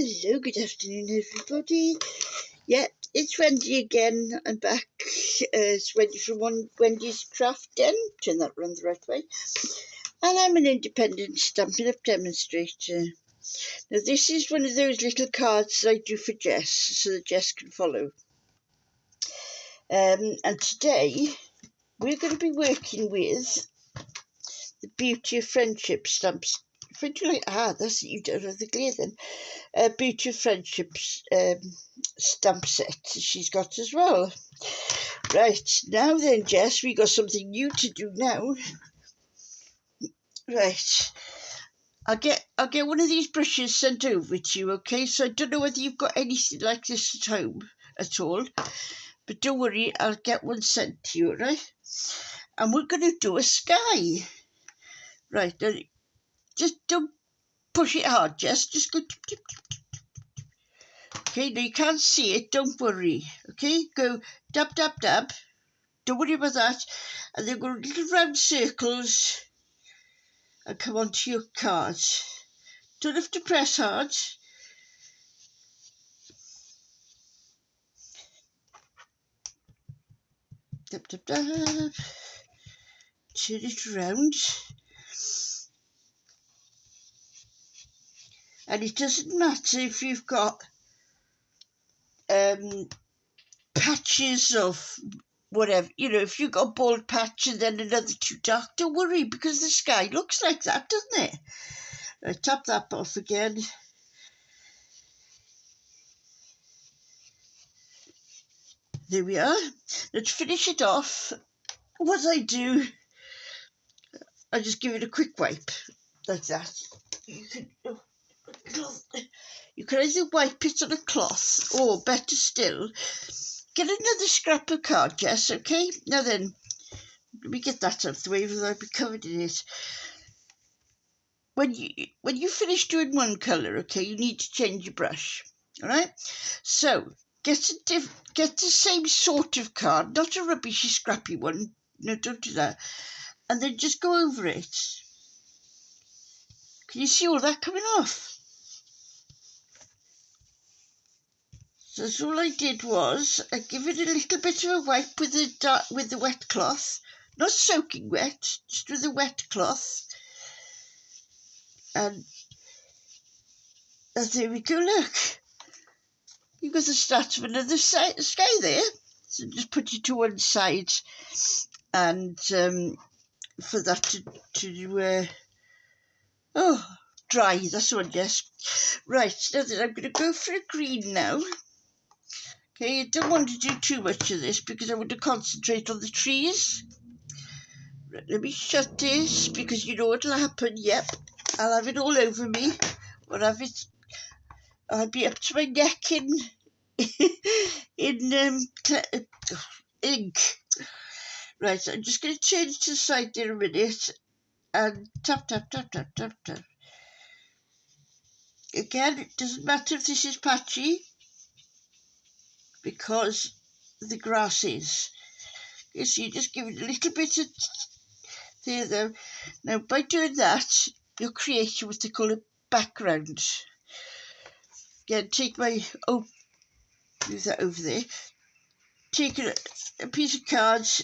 Hello, good afternoon, everybody. Yeah, it's Wendy again. I'm back. It's Wendy from Wendy's scraftden. Turn that round the right way. And I'm an independent Stampin' Up! Demonstrator. Now, this is one of those little cards that I do for Jess, so that Jess can follow. And today, we're going to be working with the Beauty of Friendship stamps. That's it, you don't have the glare then. Beauty of Friendships stamp set she's got as well. Right, now then, Jess, we got something new to do now. Right, I'll get one of these brushes sent over to you, okay? So I don't know whether you've got anything like this at home at all, but don't worry, I'll get one sent to you, right? And we're going to do a sky. Right, just don't push it hard, Jess. Just go tip, tip, tip. Okay, now you can't see it, don't worry. Okay, go dab, dab, dab. Don't worry about that. And then go little round circles and come onto your card. Don't have to press hard. Dab, dab, dab. Turn it around. And it doesn't matter if you've got patches of whatever, if you've got a bold patch and then another too dark, don't worry, because the sky looks like that, doesn't it? Right, tap that off again. There we are. Let's finish it off. What I do, I just give it a quick wipe, like that. You can either wipe it on a cloth, or better still, get another scrap of card, Jess, okay? Now then, let me get that out of the way without be covered in it. When you finish doing one colour, okay, you need to change your brush, all right? So get the same sort of card, not a rubbishy, scrappy one. No, don't do that. And then just go over it. Can you see all that coming off? So that's all I did was I give it a little bit of a wipe with the wet cloth, not soaking wet, just with a wet cloth. And there we go, look. You've got the start of another sky there. So just put it to one side, and for that to dry. That's the one, yes. Right, now then I'm going to go for a green now. Okay, I don't want to do too much of this because I want to concentrate on the trees. Right, let me shut this because you know what'll happen. Yep, I'll have it all over me. I'll be up to my neck in ink. Right, so I'm just going to turn it to the side there a minute and tap, tap, tap, tap, tap, tap. Again, it doesn't matter if this is patchy because the grass is. Okay, so you just give it a little bit of there though. Now, by doing that, you're creating what they call a background. Again, take my, move that over there. Take a piece of cards.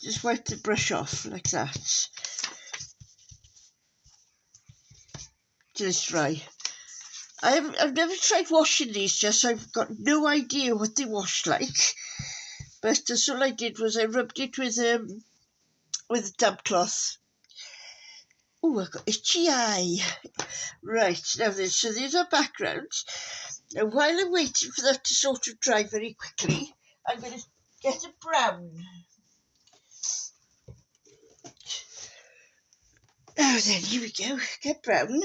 Just wipe the brush off like that. Till it's dry. I've never tried washing these, just I've got no idea what they wash like. But that's all I did was I rubbed it with a damp cloth. Oh, I've got itchy eye. Right, now so there's our background. Now while I'm waiting for that to sort of dry very quickly, I'm going to get a brown. Now then, here we go, get brown.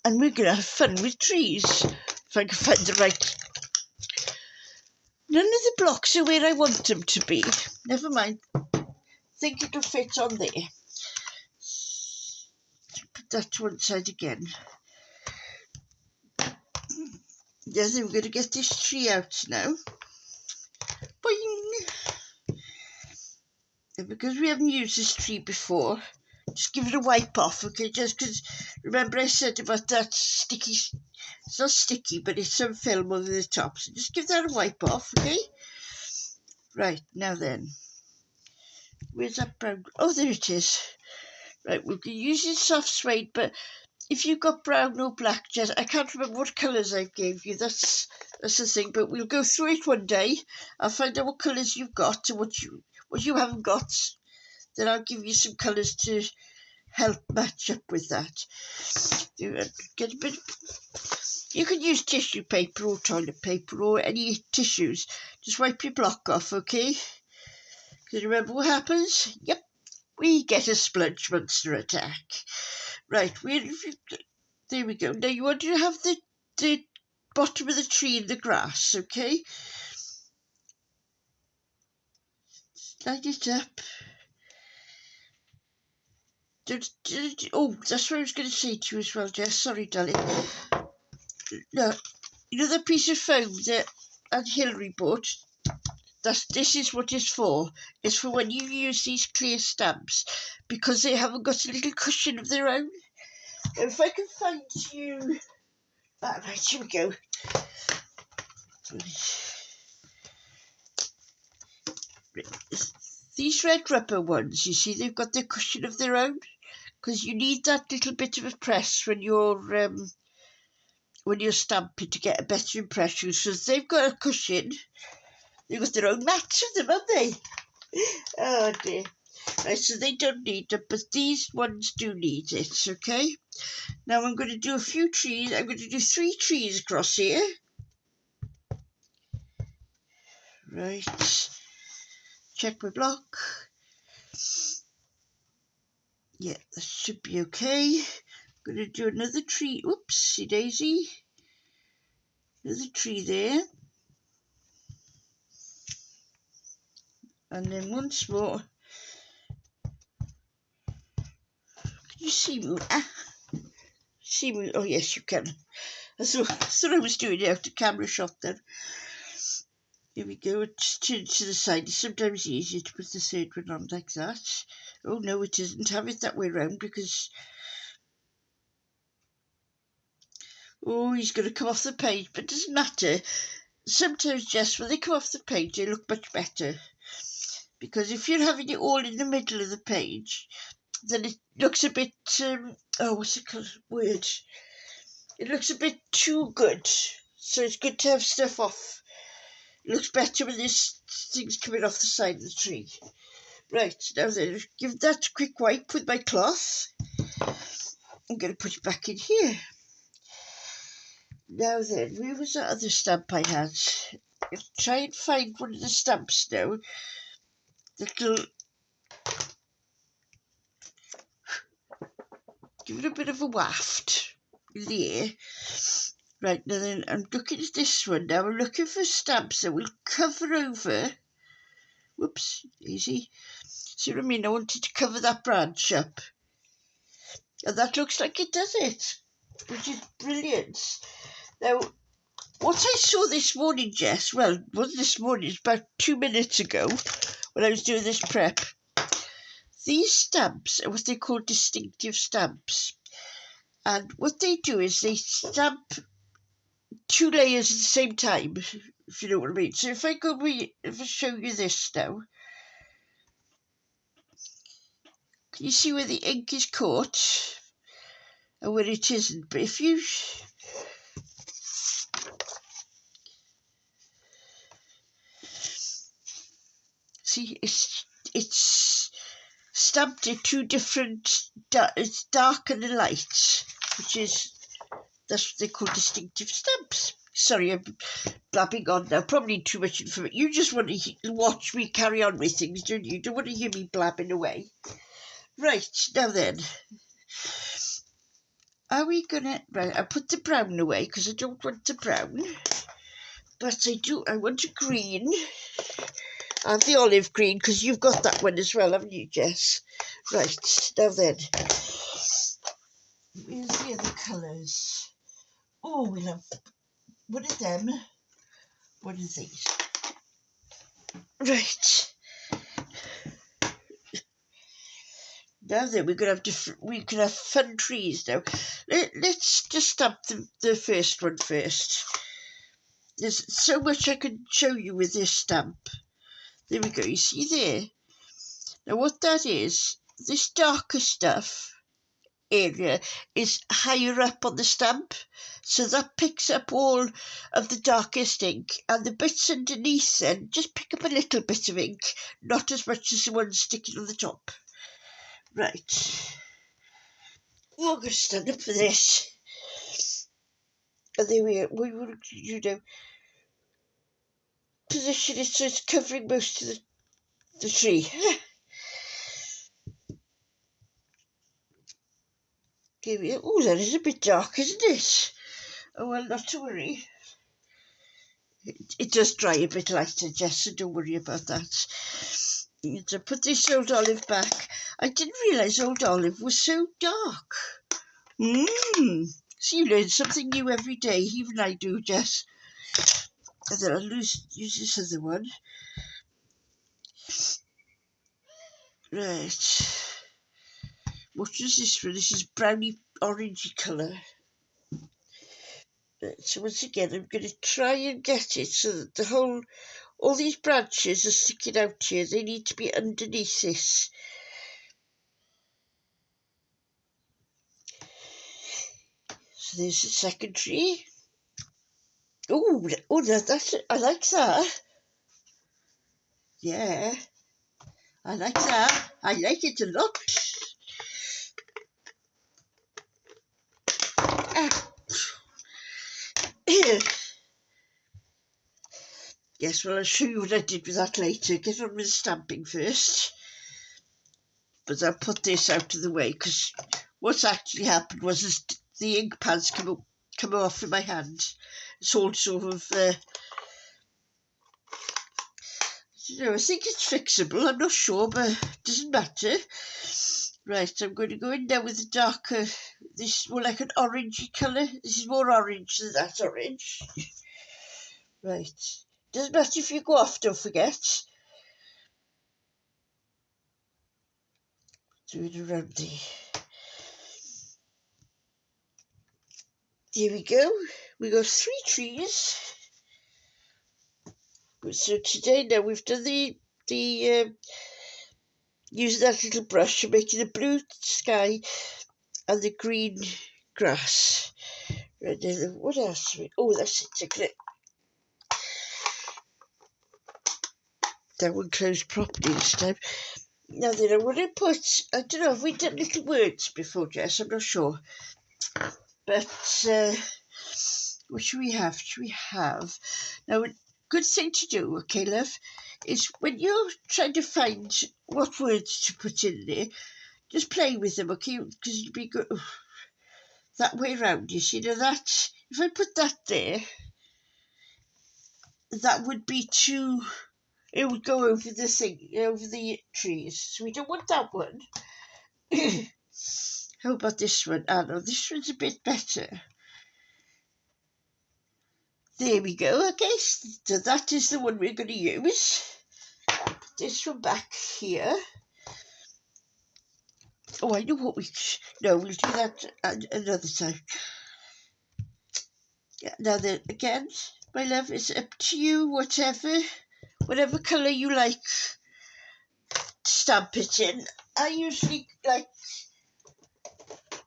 And we're going to have fun with trees, if I can find the right. None of the blocks are where I want them to be. Never mind. Think it'll fit on there. Put that to one side again. Yeah, then we're going to get this tree out now. Boing! And because we haven't used this tree before, just give it a wipe off, okay? Just because, remember I said about that sticky, it's not sticky, but it's some film over the top. So just give that a wipe off, okay? Right, now then. Where's that brown? Oh, there it is. Right, we'll use this soft suede, but if you've got brown or black, Jess, I can't remember what colours I gave you. That's the thing, but we'll go through it one day. I'll find out what colours you've got and what you haven't got. Then I'll give you some colours to help match up with that. Get a bit. You can use tissue paper or toilet paper or any tissues. Just wipe your block off, okay? Because remember what happens? Yep, we get a spludge monster attack. Right, there we go. Now you want to have the bottom of the tree in the grass, okay? Slide it up. Oh, that's what I was going to say to you as well, Jess. Sorry, darling. No, you know the piece of foam that Aunt Hilary bought? This is what it's for. It's for when you use these clear stamps, because they haven't got a little cushion of their own. If I can find you... Ah, right, here we go. These red rubber ones, you see, they've got their cushion of their own, because you need that little bit of a press when you're stamping to get a better impression. So they've got a cushion. They've got their own mats for them, haven't they? Oh dear. Right, so they don't need it, but these ones do need it, okay? Now I'm going to do a few trees. I'm going to do 3 trees across here. Right. Check my block. Yeah, that should be okay. I'm going to do another tree. Oopsie daisy. Another tree there. And then once more. Can you see me? See me? Oh, yes, you can. I thought I was doing it out of camera shot then. Here we go. Just turn it to the side. It's sometimes easier to put the third one on like that. Oh, no, it isn't. Have it that way round because... Oh, he's going to come off the page, but it doesn't matter. Sometimes, Jess, when they come off the page, they look much better. Because if you're having it all in the middle of the page, then it looks a bit... what's the word? It looks a bit too good. So it's good to have stuff off. It looks better when this thing's coming off the side of the tree. Right, now then, give that a quick wipe with my cloth. I'm going to put it back in here. Now then, where was that other stamp I had? I'll try and find one of the stamps now. That'll give it a bit of a waft in the air. Right, now then, I'm looking at this one now. I'm looking for stamps that will cover over. Whoops, easy. See what I mean? I wanted to cover that branch up. And that looks like it does it, which is brilliant. Now, what I saw this morning, Jess, well, it wasn't this morning, it's about 2 minutes ago when I was doing this prep. These stamps are what they call distinctive stamps. And what they do is they stamp 2 layers at the same time, if you know what I mean. So if I show you this now, can you see where the ink is caught and where it isn't? But if you see, it's stamped in 2 different. It's dark and light, that's what they call distinctive stamps. Sorry, I'm blabbing on now. Probably too much information. You just want to watch me carry on with things, don't you? You don't want to hear me blabbing away. Right, now then. Are we gonna... Right, I put the brown away because I don't want the brown. But I want a green. And the olive green, because you've got that one as well, haven't you, Jess? Right, now then. Where's the other colours? Oh, we'll have one of them, one of these. Right. Now then, we can have fun trees now. Let's just stamp the first one first. There's so much I can show you with this stamp. There we go, you see there? Now what that is, this darker stuff area is higher up on the stamp, so that picks up all of the darkest ink, and the bits underneath then just pick up a little bit of ink, not as much as the one sticking on the top. Right, we're going to stand up for this, and there we are. We will, position it so it's covering most of the tree. Here we are. Oh, that is a bit dark, isn't it? Oh well, not to worry. It does dry a bit lighter, Jess, so don't worry about that. So put this old olive back. I didn't realise old olive was so dark. So you learn something new every day, even I do, Jess. And then I'll use this other one. Right. What is this one? This is browny orangey colour. Right, so once again, I'm going to try and get it so that all these branches are sticking out here. They need to be underneath this. So there's the second tree. Oh, I like that. Yeah, I like that. I like it a lot. Yes, well, I'll show you what I did with that later. Get on with the stamping first. But I'll put this out of the way, because what's actually happened was the ink pads come off in my hand. It's all sort of, I think it's fixable. I'm not sure, but it doesn't matter. Right, I'm going to go in there with the darker, this is more like an orangey colour. This is more orange than that orange. Right, doesn't matter if you go off, don't forget. Do it around Here we go. We got 3 trees. So today now we've done using that little brush and making the blue sky and the green grass. Right, what else? That's it. Tickle it. That one closed properly this time. Now then, I want to put, I don't know, have we done little words before, Jess? I'm not sure. But what should we have? Now, a good thing to do, okay, love, is when you're trying to find what words to put in there, just play with them, okay? Because you'd be good that way around, you see. Now that, if I put that there, that would be too, it would go over the thing, over the trees. So we don't want that one. How about this one? No, this one's a bit better. There we go. Okay, so that is the one we're going to use. Put this one back here. Oh, I know what no, we'll do that another time. Yeah, now then, again, my love, it's up to you, whatever colour you like to stamp it in. I usually like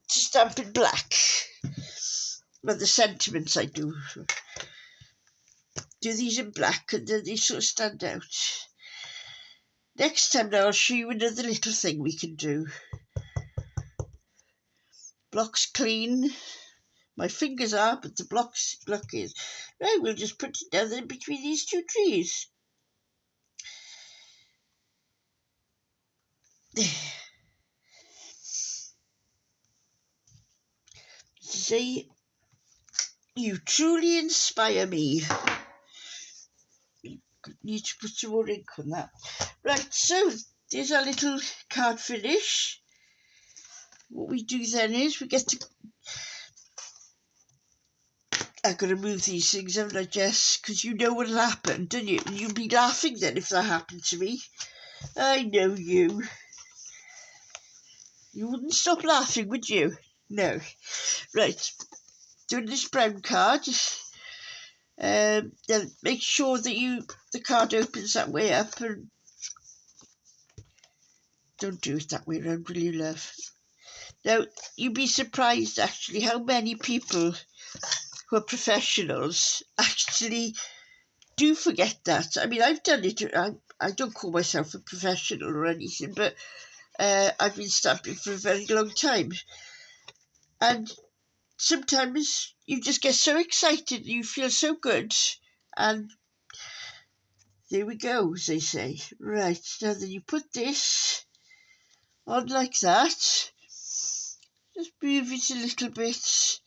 to stamp in black. Well, the sentiments I do these in black, and then they sort of stand out. Next time now I'll show you another little thing we can do. Block's clean. My fingers are, but the block is. Right, we'll just put it down in between these 2 trees. Say, you truly inspire me. You need to put some more ink on that. Right, so there's our little card finish. What we do then is we get to... I've got to move these things, haven't I, Jess? Because you know what'll happen, don't you? You'll be laughing then if that happened to me. I know you. You wouldn't stop laughing, would you? No. Right. Doing this brown card. Then make sure that the card opens that way up, and don't do it that way around, will you, love? Now, you'd be surprised actually how many people who are professionals actually do forget that. I mean, I've done it. I don't call myself a professional or anything, but I've been stamping for a very long time. And sometimes you just get so excited, you feel so good, and there we go, as they say. Right, now then you put this on like that. Just move it a little bit.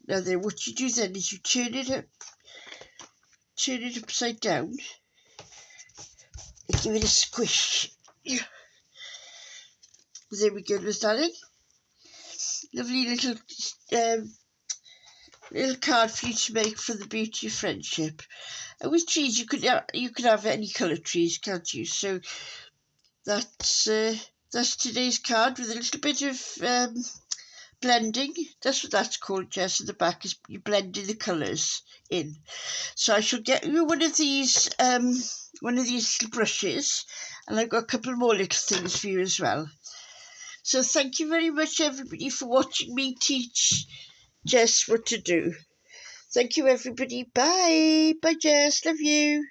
Now then, what you do then is you turn it upside down and give it a squish. There we go, Miss Darling. Lovely little card for you to make for the beauty of friendship. And with trees, you could have any colour trees, can't you? So that's today's card with a little bit of blending. That's what that's called, Jess. At the back is you blending the colours in. So I shall get you one of these little brushes, and I've got a couple more little things for you as well. So thank you very much, everybody, for watching me teach Jess what to do. Thank you, everybody. Bye. Bye, Jess. Love you.